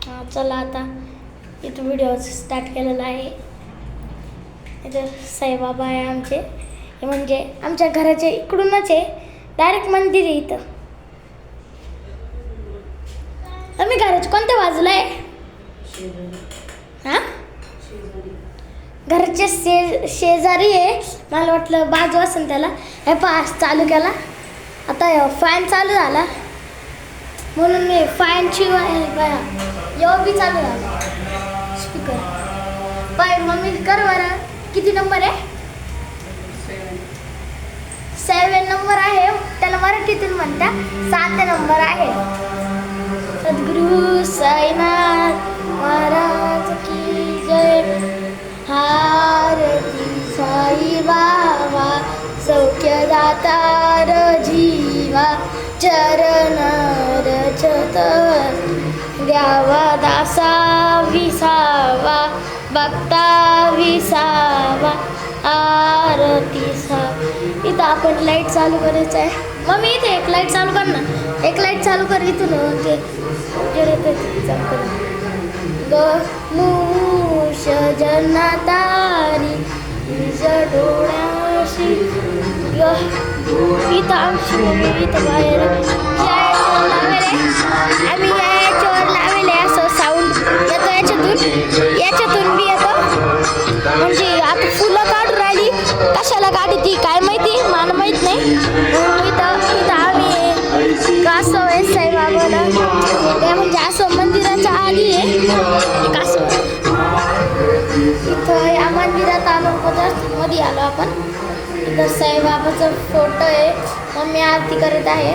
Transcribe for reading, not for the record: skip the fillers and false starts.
चला आता इथं व्हिडिओ स्टार्ट केलेला आहे. इथं साईबाबा आहे आमचे, हे म्हणजे आमच्या घराच्या इकडूनच आहे, डायरेक्ट मंदिर आहे इथं. आम्ही घराच्या कोणत्या बाजूला आहे? हां, घराच्या शेजारी आहे. मला वाटलं बाजू असेल त्याला. हे पास चालू केला आता, फॅन चालू झाला म्हणून मी फॅनची बी चालू झाला स्पीकर. पाय मम्मी कर बरं, किती नंबर आहे? 7 नंबर आहे. त्याला मराठीतून म्हणता 7 नंबर आहे. सद्गुरु साईनाथ महाराज की जय. आरती साई बाबा सौख्यदातार जीवा, चरण रचत द्यावा दासा विसावा, भक्ता विसावा आरती सा. इथं आपण लाईट चालू करायचं आहे. मम्मी इथे एक लाईट चालू कर ना, एक लाईट चालू कर इथून. ते गमुष जनातारी निज डोळ्याशी. इथं आमची मम्मी इथं बाहेर आम्ही याच्यावर लावले. असं साऊंड येतो याच्यातून बी येतो. म्हणजे आता फुलं काढून राहिली, कशाला काढी ती काय माहिती, मला माहीत नाही. इथं आम्ही कासव आहे साईबाबाला, ते म्हणजे असं मंदिराच्या आधी आहे कासव. इथं या मंदिरात आलो, मध्ये आलो आपण. इथं साईबाबाचा फोटो आहे. मम्मी आरती करत आहे.